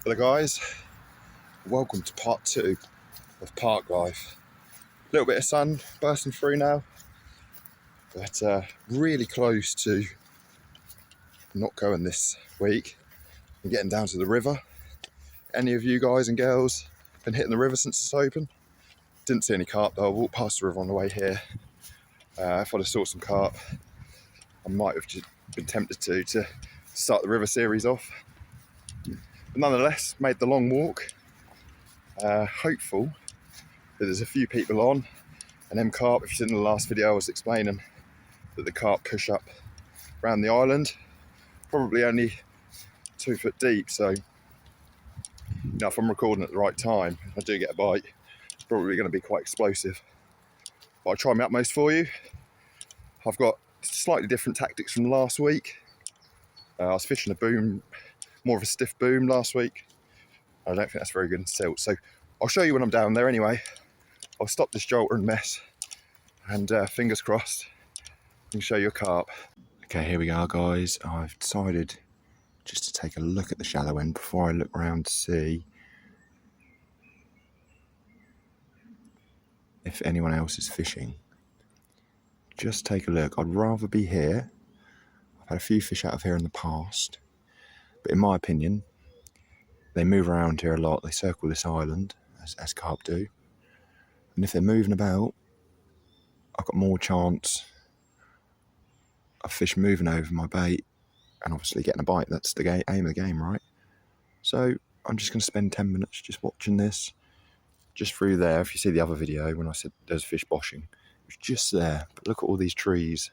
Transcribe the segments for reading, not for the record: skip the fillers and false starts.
Hello guys, welcome to part 2 of park life. A little bit of sun bursting through now, but really close to not going this week and getting down to the river. Any of you guys and girls been hitting the river since it's open? Didn't see any carp though. I walked past the river on the way here. If I'd have saw some carp, I might have just been tempted to start the river series off. But nonetheless, made the long walk. Hopeful that there's a few people on, and them carp, if you've seen the last video, I was explaining that the carp push up around the island, probably only 2 foot deep, so if I'm recording at the right time, if I do get a bite, it's probably going to be quite explosive. But I'll try my utmost for you. I've got slightly different tactics from last week. I was fishing a boom, more of a stiff boom last week. I don't think that's very good in silt, so I'll show you when I'm down there anyway. I'll stop this jolter and mess, and fingers crossed, I can show you a carp. Okay, here we are guys. I've decided just to take a look at the shallow end before I look around to see if anyone else is fishing. Just take a look. I'd rather be here. I've had a few fish out of here in the past, but in my opinion, they move around here a lot. They circle this island, as carp do. And if they're moving about, I've got more chance of fish moving over my bait and obviously getting a bite. That's the aim of the game, right? So I'm just going to spend 10 minutes just watching this. Just through there, if you see the other video when I said there's fish boshing, it was just there. But look at all these trees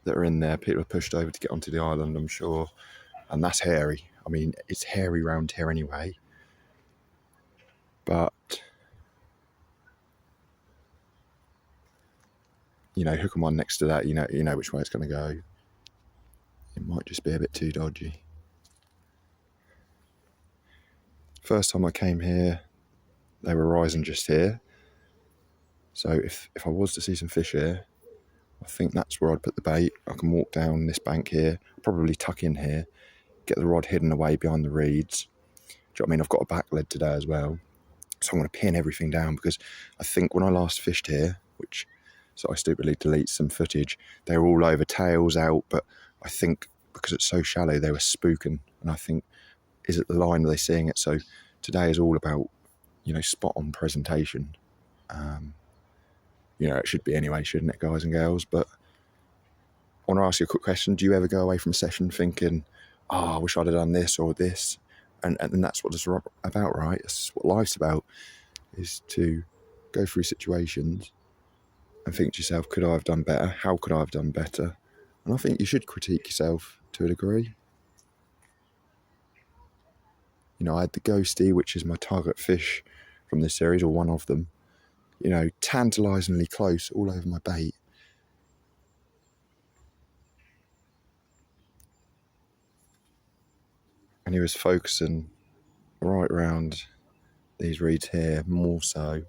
that are in there. People have pushed over to get onto the island, I'm sure. And that's hairy. I mean, it's hairy round here anyway. But, hook 'em on next to that, you know which way it's going to go. It might just be a bit too dodgy. First time I came here, they were rising just here. So if I was to see some fish here, I think that's where I'd put the bait. I can walk down this bank here, probably tuck in here, get the rod hidden away behind the reeds. Do you know what I mean? I've got a back lead today as well. So I'm going to pin everything down, because I think when I last fished here, so I stupidly delete some footage, they were all over, tails out, but I think because it's so shallow, they were spooking. And I think, is it the line, are they seeing it? So today is all about, spot on presentation. It should be anyway, shouldn't it, guys and girls? But I want to ask you a quick question. Do you ever go away from a session thinking, I wish I'd have done this or this? And that's what it's about, right? That's what life's about, is to go through situations and think to yourself, could I have done better? How could I have done better? And I think you should critique yourself to a degree. I had the ghostie, which is my target fish from this series, or one of them. Tantalisingly close all over my bait. And he was focusing right around these reeds here, more so.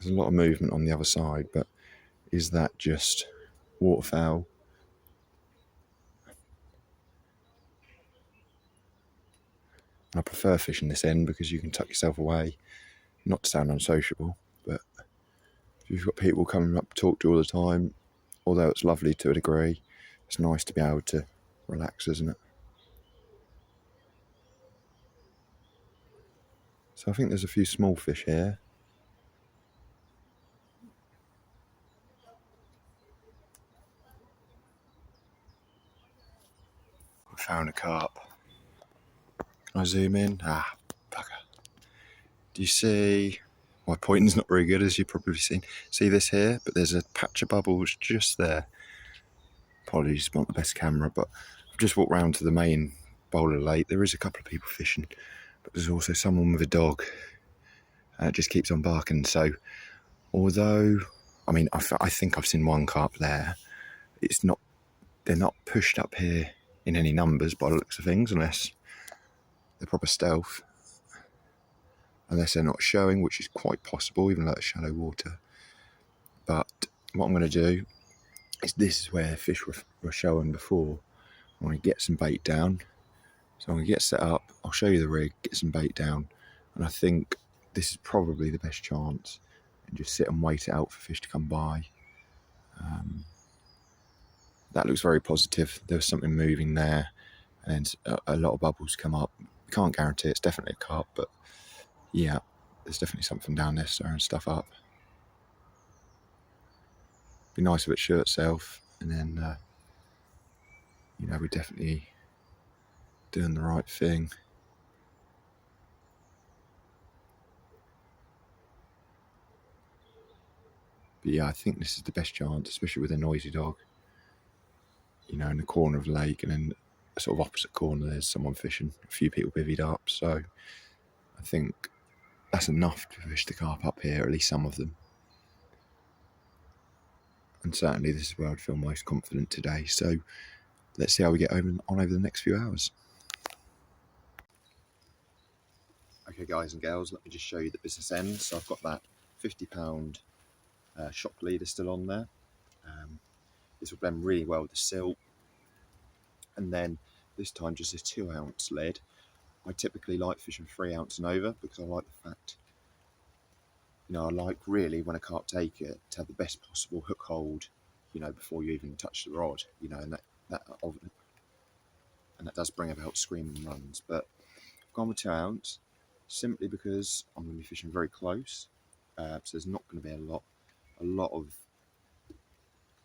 There's a lot of movement on the other side, but is that just waterfowl? I prefer fishing this end because you can tuck yourself away. Not to sound unsociable, but if you've got people coming up to talk to you all the time, although it's lovely to a degree, it's nice to be able to relax, isn't it? So I think there's a few small fish here. I found a carp. Can I zoom in? Bugger. Do you see? My pointing's not very good, as you've probably seen. See this here? But there's a patch of bubbles just there. Apologies, it's not the best camera, but I've just walked round to the main bowl of the lake. There is a couple of people fishing, but there's also someone with a dog. And it just keeps on barking. So, although, I think I've seen one carp there, they're not pushed up here in any numbers by the looks of things, unless they're proper stealth. unless they're not showing, which is quite possible, even though it's shallow water. But what I'm going to do is, this is where fish were showing before. I want to get some bait down. So I'm going to get set up, I'll show you the rig, get some bait down, and I think this is probably the best chance. And just sit and wait it out for fish to come by. That looks very positive. There was something moving there, and a lot of bubbles come up. We can't guarantee it's definitely a carp, but yeah, there's definitely something down there stirring stuff up. Be nice if it showed itself, and then you know, we're definitely doing the right thing. But yeah, I think this is the best chance, especially with a noisy dog. You know, in the corner of the lake, and then sort of opposite corner there's someone fishing. A few people bivvied up, so I think that's enough to fish the carp up here, at least some of them. And certainly this is where I'd feel most confident today. So let's see how we get on over the next few hours. Okay, guys and girls, let me just show you the business end. So I've got that £50 shock leader still on there. This will blend really well with the silt. And then this time just a 2 ounce lead. I typically like fishing 3 ounce and over, because I like the fact, you know, I like really when a carp take it to have the best possible hook hold, you know, before you even touch the rod, you know, and that does bring about screaming runs. But I've gone with 2 ounce simply because I'm going to be fishing very close, so there's not going to be a lot of,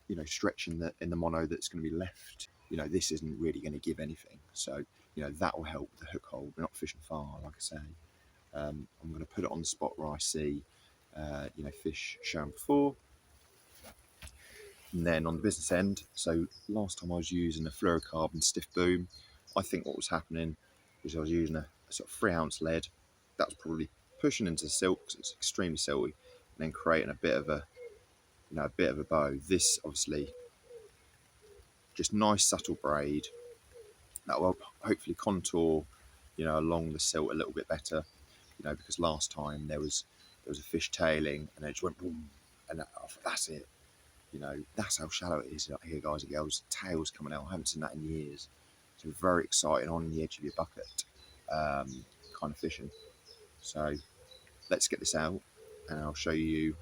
you know, stretching in the mono that's going to be left. You know, this isn't really going to give anything, so you know that will help the hook hold. We're not fishing far, like I say. I'm going to put it on the spot where I see, you know, fish shown before. And then on the business end, so last time I was using a fluorocarbon stiff boom, I think what was happening is I was using a sort of 3 ounce lead. That was probably pushing into the silt because it's extremely silty, and then creating a bit of a, you know, a bit of a bow. This obviously just nice subtle braid that will hopefully contour, you know, along the silt a little bit better. You know, because last time there was a fish tailing and it just went boom, and that's it. You know, that's how shallow it is here, guys and girls. Tails coming out. I haven't seen that in years. So very exciting, on the edge of your bucket kind of fishing. So let's get this out and I'll show you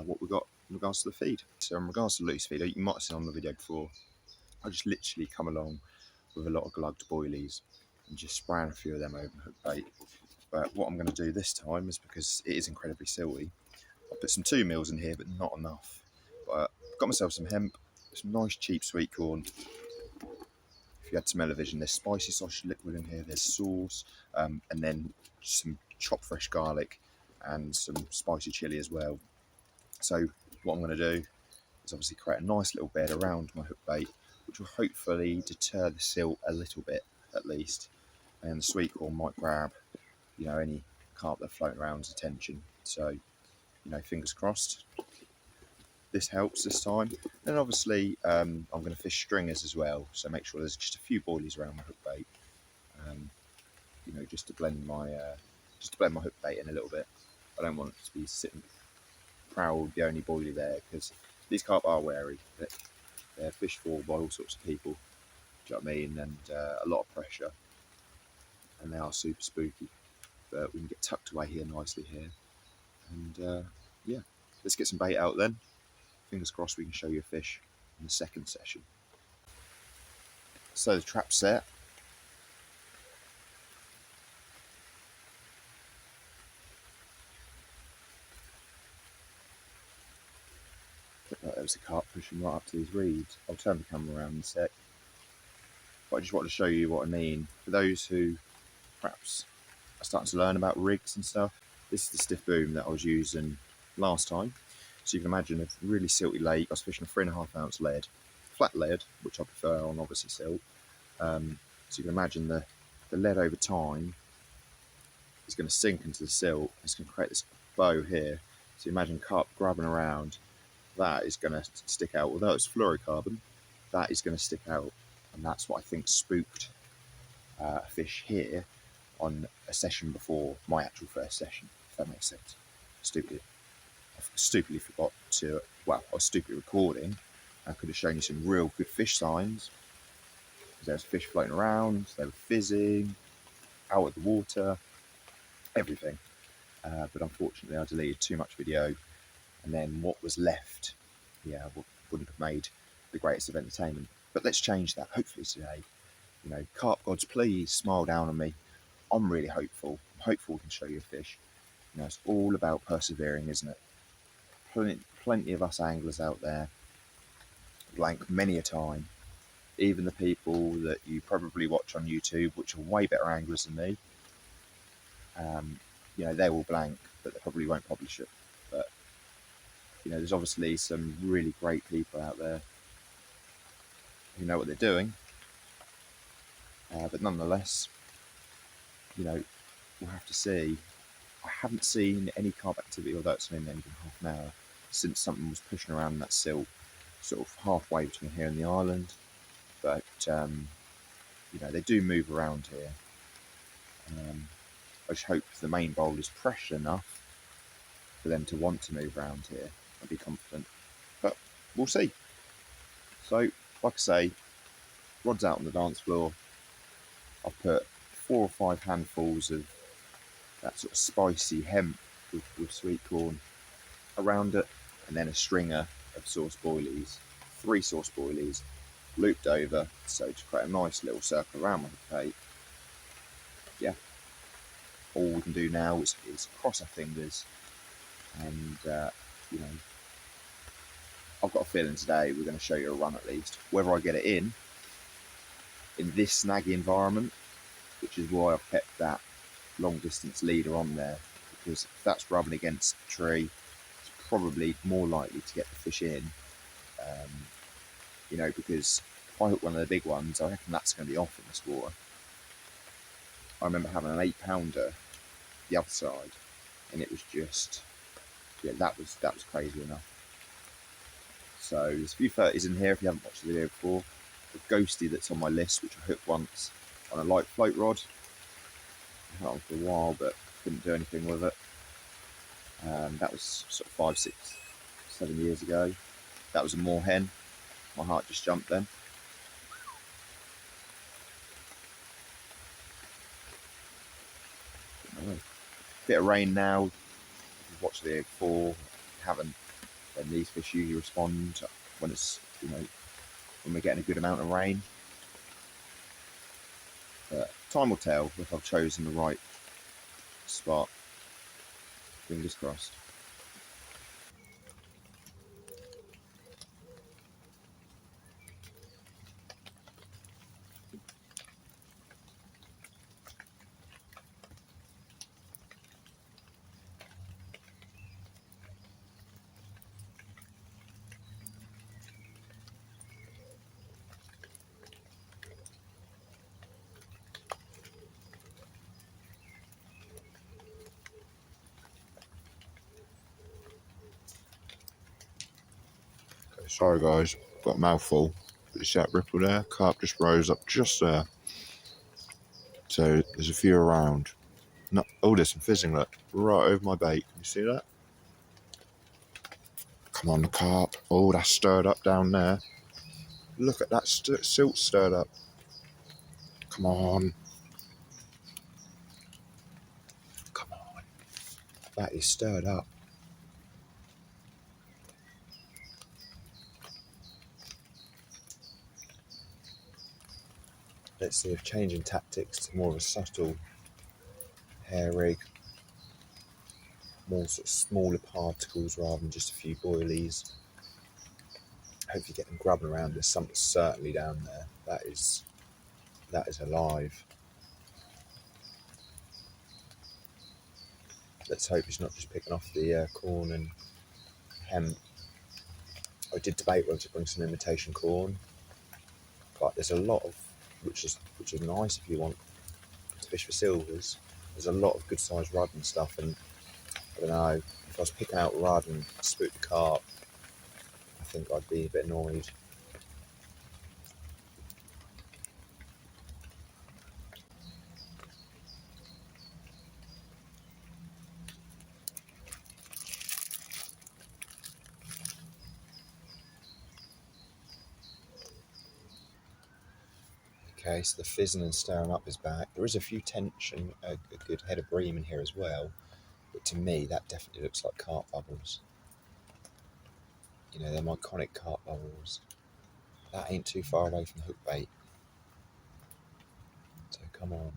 what we've got in regards to the feed. So in regards to loose feed, you might have seen on the video before, I just literally come along with a lot of glugged boilies and just spraying a few of them over hook bait. But what I'm going to do this time is, because it is incredibly silty, I'll put some 2 mils in here, but not enough. But I've got myself some hemp, some nice cheap sweet corn. If you had smell-o-vision, there's spicy sausage liquid in here, there's sauce, and then some chopped fresh garlic and some spicy chilli as well. So what I'm going to do is obviously create a nice little bed around my hook bait, which will hopefully deter the silt a little bit at least, and the sweet corn might grab, you know, any carp that floating around's attention. So, you know, fingers crossed this helps this time. And obviously I'm going to fish stringers as well, so make sure there's just a few boilies around my hook bait, you know, just to blend my hook bait in a little bit. I don't want it to be sitting proud the only boilie there, because these carp are wary. They're fished for by all sorts of people, do you know what I mean, and a lot of pressure, and they are super spooky. But we can get tucked away here nicely here, and yeah, let's get some bait out then. Fingers crossed we can show you a fish in the second session. So the trap's set. Looked like there was a carp pushing right up to these reeds. I'll turn the camera around in a sec. But I just wanted to show you what I mean. For those who perhaps are starting to learn about rigs and stuff, this is the stiff boom that I was using last time. So you can imagine a really silty lake. I was fishing a 3.5 ounce lead, flat lead, which I prefer on obviously silt. So you can imagine the lead over time is going to sink into the silt. It's going to create this bow here. So imagine carp grabbing around. That is going to stick out. Although it's fluorocarbon, that is going to stick out. And that's what I think spooked a fish here on a session before my actual first session. if that makes sense. I stupidly forgot to, well, I was stupidly recording. I could have shown you some real good fish signs. There was fish floating around, they were fizzing, out of the water, everything. But unfortunately I deleted too much video, and then what was left, yeah, wouldn't have made the greatest of entertainment. But let's change that, hopefully today. You know, carp gods, please smile down on me. I'm really hopeful. I'm hopeful we can show you a fish. You know, it's all about persevering, isn't it? Plenty of us anglers out there blank many a time. Even the people that you probably watch on YouTube, which are way better anglers than me, you know, they will blank, but they probably won't publish it. But you know, there's obviously some really great people out there who know what they're doing. But nonetheless, you know, we'll have to see. I haven't seen any carp activity, although it's only been half an hour, since something was pushing around that silt, sort of halfway between here and the island. But you know, they do move around here. I just hope the main bowl is pressure enough for them to want to move around here and be confident. But we'll see. So, like I say, rod's out on the dance floor. I've put 4 or 5 handfuls of that sort of spicy hemp with sweet corn around it, and then a stringer of sauce boilies, 3 sauce boilies, looped over, so to create a nice little circle around my plate. Yeah, all we can do now is cross our fingers, and you know, I've got a feeling today we're going to show you a run at least. Whether I get it in this snaggy environment, which is why I've kept that long distance leader on there, because if that's rubbing against the tree, it's probably more likely to get the fish in. You know, because if I hook one of the big ones, I reckon that's going to be off in this water. I remember having an 8-pounder the other side, and it was just, yeah, that was crazy enough. So there's a few 30s in here if you haven't watched the video before. The ghostie that's on my list, which I hooked once on a light float rod. I had it for a while, but couldn't do anything with it. That was sort of 5, 6, 7 years ago. That was a moorhen. My heart just jumped then. Bit of rain now. If you've watched the video before, haven't, then these fish usually respond when it's, you know, when we're getting a good amount of rain. But time will tell if I've chosen the right spot. Fingers crossed. Sorry guys, got a mouthful. You see that ripple there? Carp just rose up just there. So there's a few around. No, oh, there's some fizzing, look, right over my bait. Can you see that? Come on, the carp. Oh, that's stirred up down there. Look at that silt stirred up. Come on. Come on. That is stirred up. Let's see if changing tactics to more of a subtle hair rig, more sort of smaller particles rather than just a few boilies. Hopefully get them grubbing around. There's something certainly down there. That is alive. Let's hope it's not just picking off the corn and hemp. I did debate whether to bring some imitation corn, but there's a lot of, which is nice if you want to fish for silvers. There's a lot of good sized rudd and stuff, and I don't know, if I was picking out rudd and spook the carp, I think I'd be a bit annoyed. Okay, so the fizzing and stirring up is back. There is a few tension, a good head of bream in here as well. But to me, that definitely looks like carp bubbles. You know, they're iconic carp bubbles. That ain't too far away from the hook bait. So come on.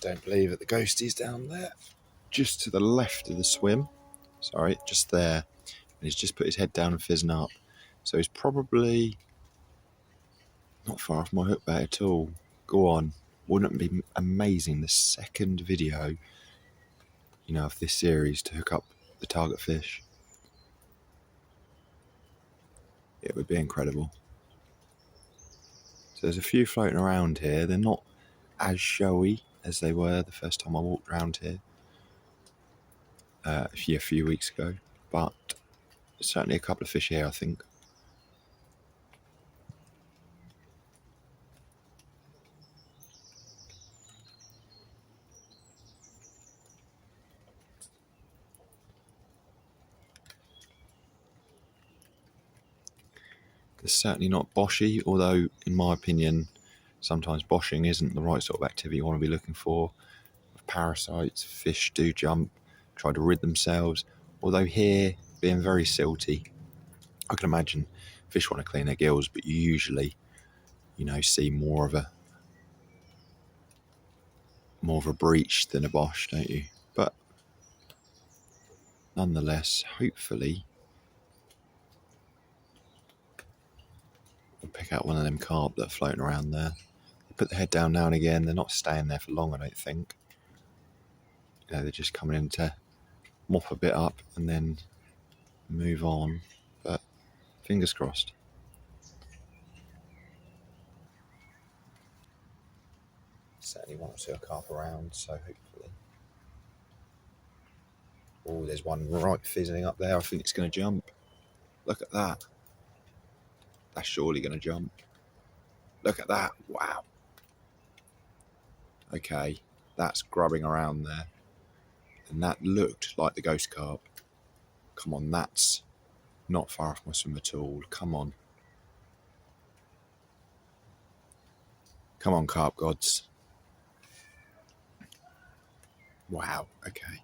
Don't believe it, the ghostie's down there. Just to the left of the swim. Sorry, just there. And he's just put his head down and fizzing up. So he's probably not far off my hook bait at all. Go on. Wouldn't it be amazing, the second video, you know, of this series to hook up the target fish? It would be incredible. So there's a few floating around here. They're not as showy as they were the first time I walked around here a few weeks ago, but certainly a couple of fish here, I think. It's certainly not boshy, although in my opinion sometimes boshing isn't the right sort of activity you want to be looking for. With parasites, fish do jump, try to rid themselves, although here, being very silty, I can imagine fish want to clean their gills, but you usually, you know, see more of a breach than a bosh, don't you? But nonetheless, hopefully we'll pick out one of them carp that are floating around there. They put the head down now and again. They're not staying there for long, I don't think. You know, they're just coming in to mop a bit up and then move on. But fingers crossed. Certainly one or two carp around, so hopefully. Oh, there's one right fizzing up there. I think it's going to jump. Look at that. That's surely going to jump. Look at that. Wow. Okay, that's grubbing around there. And that looked like the ghost carp. Come on, that's not far off my swim at all. Come on. Come on, carp gods. Wow, okay.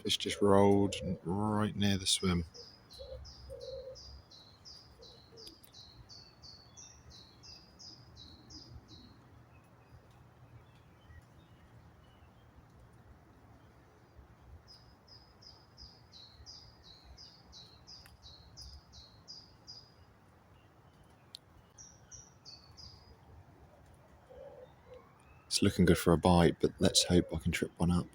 Fish just rolled right near the swim. It's looking good for a bite, but let's hope I can trip one up.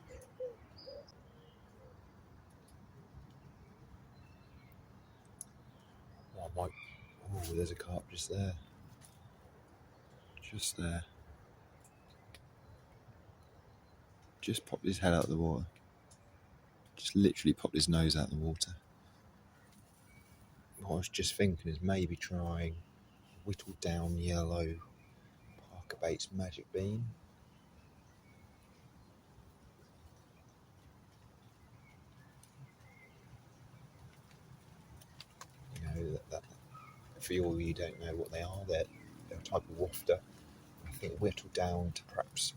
Oh, there's a carp just there. Just there. Just popped his head out of the water. Just literally popped his nose out of the water. What I was just thinking is maybe trying whittled down yellow Parker Baits magic bean. You know, that for all you don't know what they are, they're a type of wafter. I think whittled down to perhaps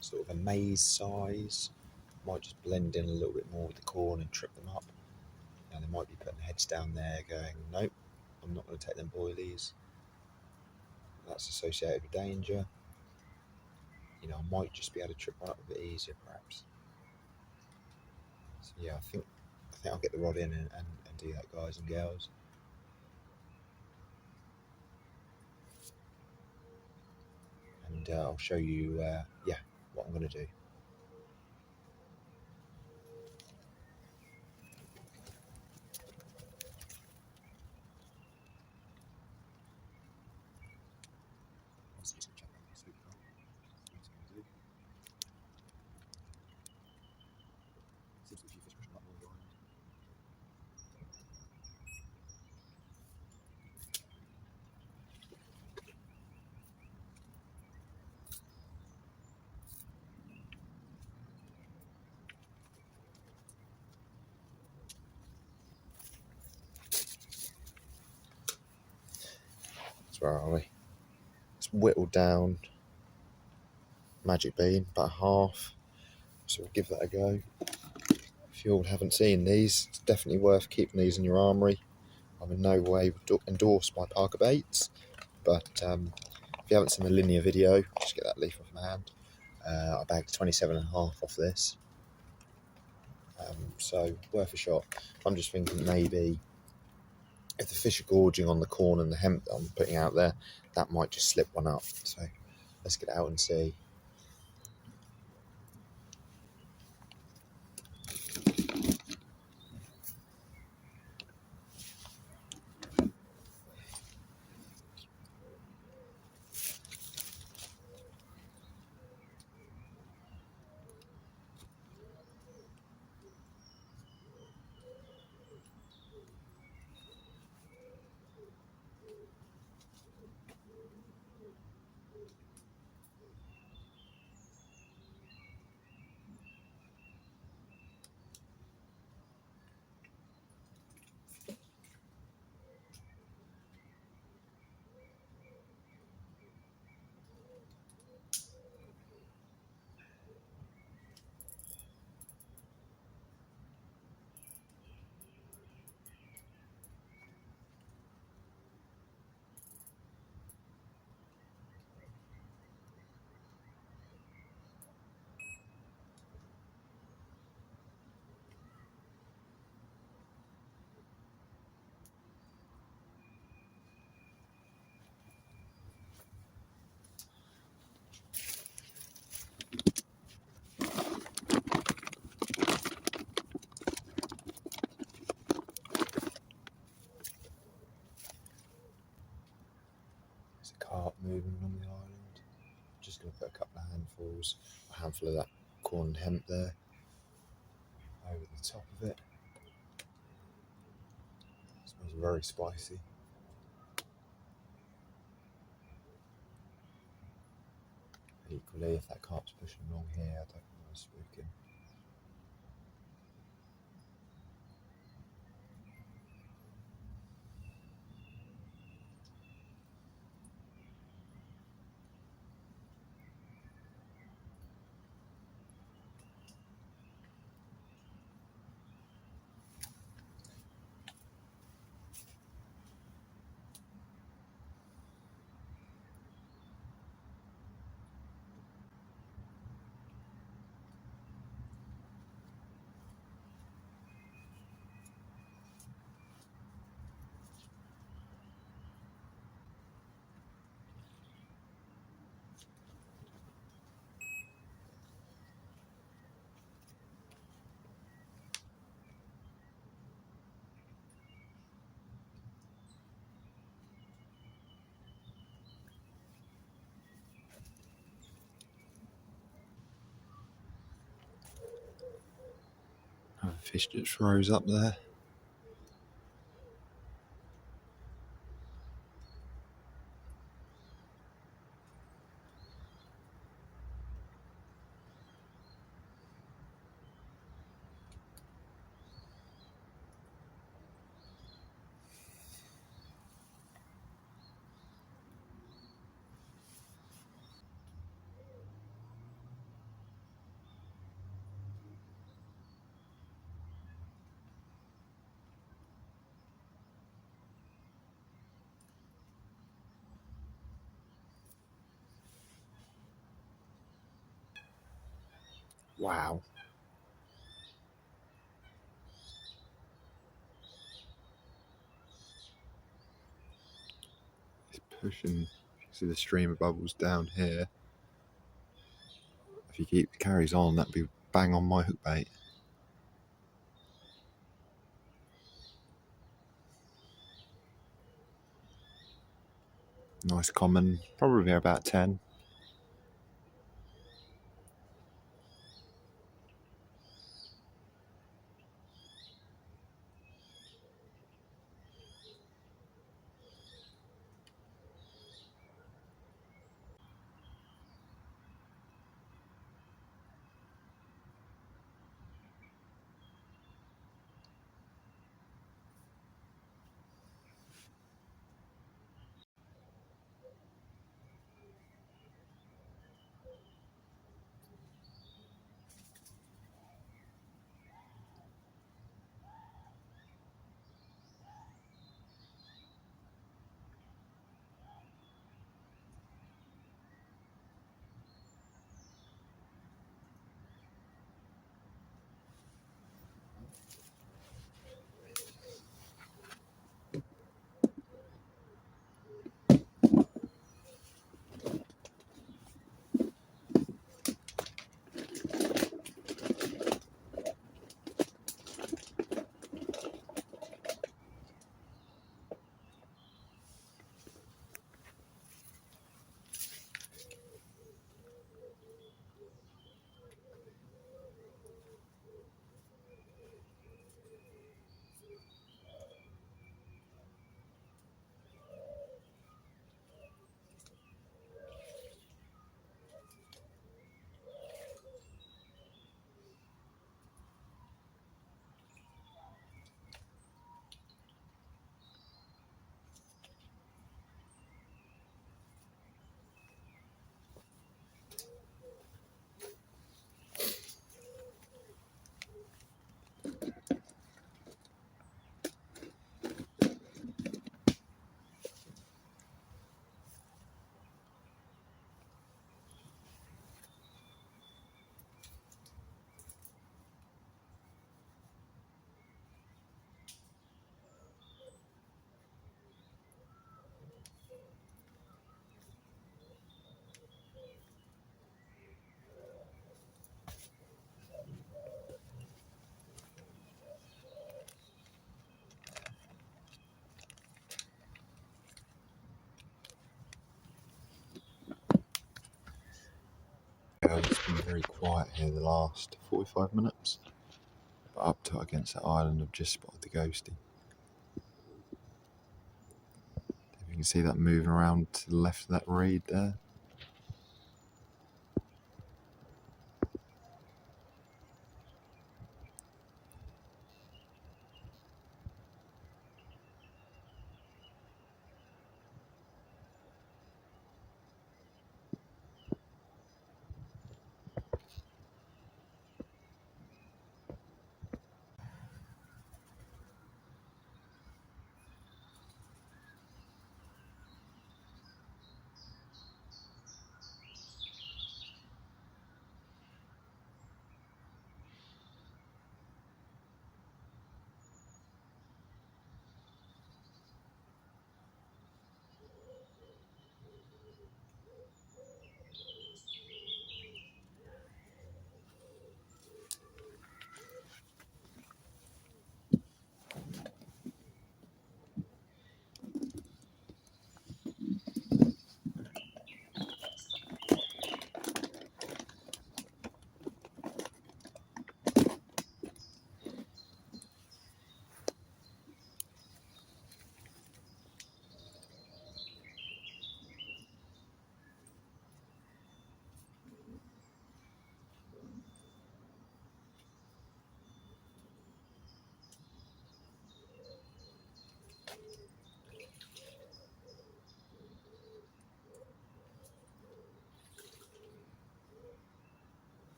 sort of a maize size. Might just blend in a little bit more with the corn and trip them up. Now they might be putting heads down there going, nope, I'm not going to take them boilies. That's associated with danger. You know, I might just be able to trip one up a bit easier perhaps. So yeah, I think I'll get the rod in and do that, guys and girls. and I'll show you what I'm going to do. So where are we? It's whittled down magic bean, about half. So we'll give that a go. If you all haven't seen these, it's definitely worth keeping these in your armoury. I'm in no way endorsed by Parker Baits, but if you haven't seen the linear video, just get that leaf off my hand. I bagged 27.5 off this, so worth a shot. I'm just thinking maybe if the fish are gorging on the corn and the hemp that I'm putting out there, that might just slip one up. So let's get out and see. There's a carp moving along the island. Just going to put a couple of handfuls, a handful of that corn and hemp there, over the top of it. It smells very spicy. Equally, if that carp's pushing along here, I don't know what's spooking. A fish just rose up there. Wow. It's pushing. See the stream of bubbles down here. If he carries on, that'd be bang on my hook bait. Nice common, probably about 10. It's been very quiet here the last 45 minutes. But up to against that island, I've just spotted the ghostie. If you can see that moving around to the left of that reed there.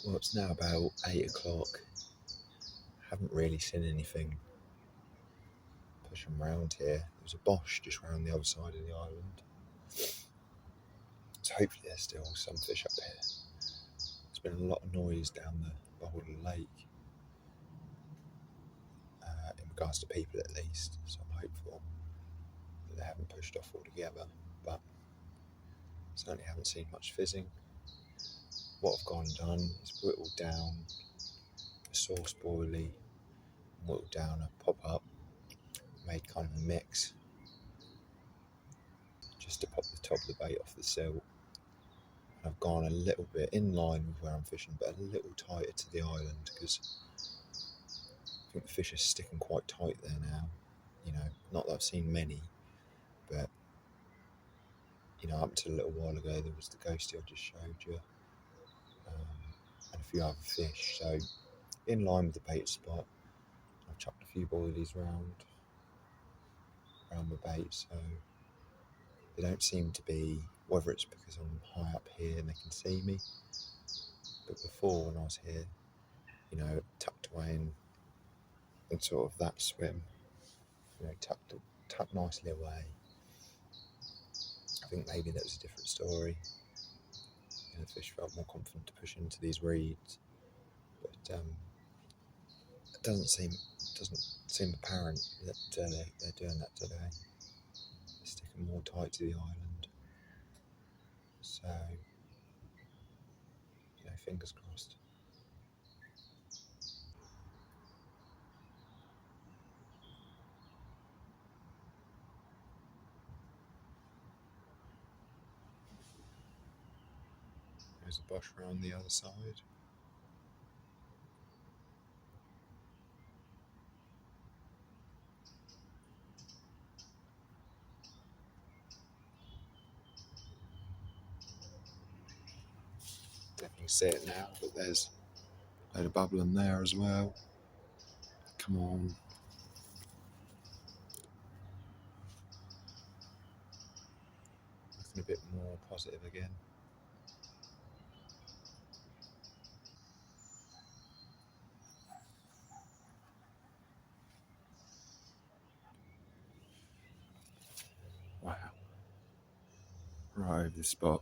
Well, it's now about 8 o'clock. Haven't really seen anything pushing around here. There's a bosh just round the other side of the island. So hopefully there's still some fish up here. There's been a lot of noise down the boulder lake, in regards to people at least, so I'm hopeful that they haven't pushed off altogether, but certainly haven't seen much fizzing. What I've gone and done is whittled down a sauce boilie, whittled down a pop-up, made kind of a mix, just to pop the top of the bait off the silt. I've gone a little bit in line with where I'm fishing, but a little tighter to the island, because I think the fish are sticking quite tight there now. You know, not that I've seen many, but you know, up until a little while ago there was the ghostie I just showed you, and a few other fish. So in line with the bait spot, I've chucked a few boilies around the bait, so they don't seem to be, whether it's because I'm high up here and they can see me, but before when I was here, you know, tucked away in sort of that swim, you know, tucked nicely away. I think maybe that was a different story. You know, the fish felt more confident to push into these reeds, but it doesn't seem apparent that they're doing that today. They're sticking more tight to the island. So, you know, fingers crossed. There's a bush around the other side. Definitely see it now, but there's a load of bubbling there as well. Come on. Looking a bit more positive again. Wow. Right over the spot.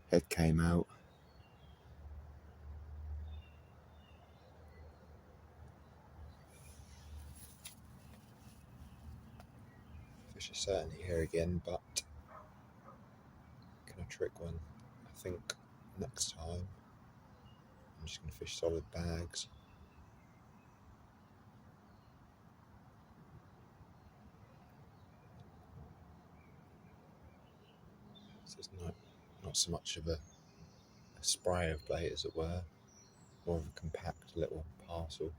Head came out. Fish are certainly here again, but can I trick one? I think next time I'm just going to fish solid bags. So it's not so much of a spray of bait, as it were, more of a compact little parcel.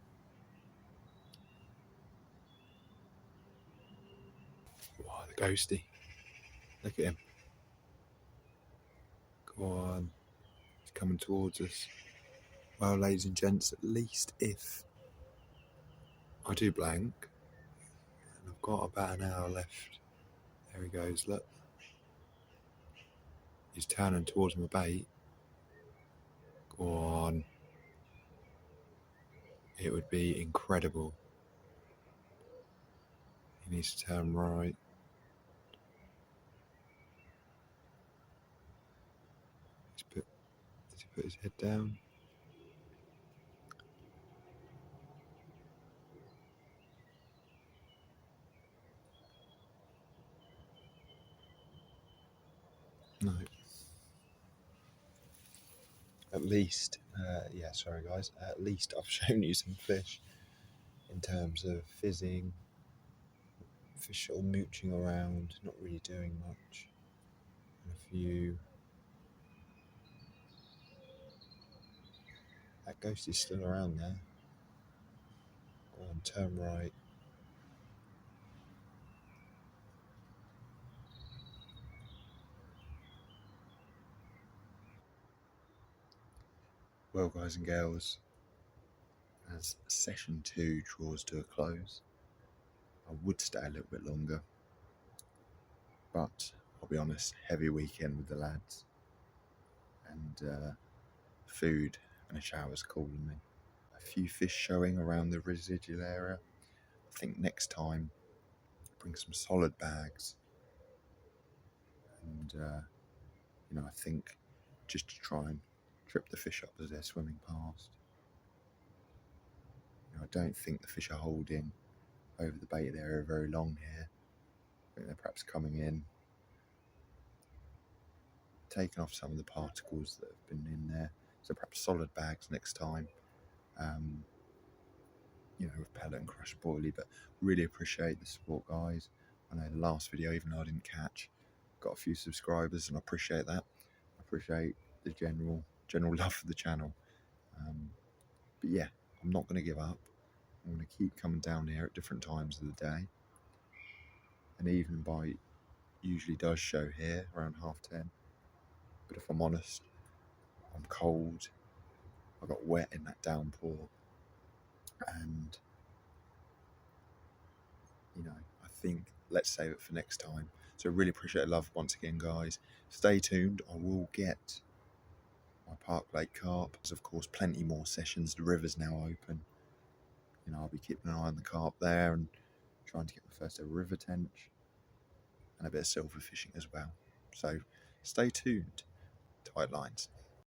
Wow, the ghostie. Look at him. Go on. He's coming towards us. Well, ladies and gents, at least if I do blank, and I've got about an hour left. There he goes, look. He's turning towards my bait. Go on. It would be incredible. He needs to turn right. Does he put his head down? No. At least, sorry guys, at least I've shown you some fish in terms of fizzing, fish all mooching around, not really doing much. And a few. That ghost is still around there. Go on, turn right. Well, guys and girls, as session 2 draws to a close, I would stay a little bit longer, but I'll be honest, heavy weekend with the lads. and food and a shower's calling me. A few fish showing around the residual area. I think next time bring some solid bags, and I think just to try and trip the fish up as they're swimming past. I don't think the fish are holding over the baited area very long here. I think they're perhaps coming in, taking off some of the particles that have been in there. So perhaps solid bags next time. With pellet and crushed boilie, but really appreciate the support, guys. I know the last video, even though I didn't catch, got a few subscribers, and I appreciate that. I appreciate the general love for the channel. But yeah, I'm not going to give up. I'm going to keep coming down here at different times of the day. An evening bite usually does show here around 10:30. But if I'm honest, I'm cold. I got wet in that downpour, and I think let's save it for next time. So really appreciate the love once again, guys. Stay tuned. I will get my Park Lake carp. There's of course plenty more sessions. The river's now open. I'll be keeping an eye on the carp there and trying to get my first ever river tench and a bit of silver fishing as well. So stay tuned. Tight lines.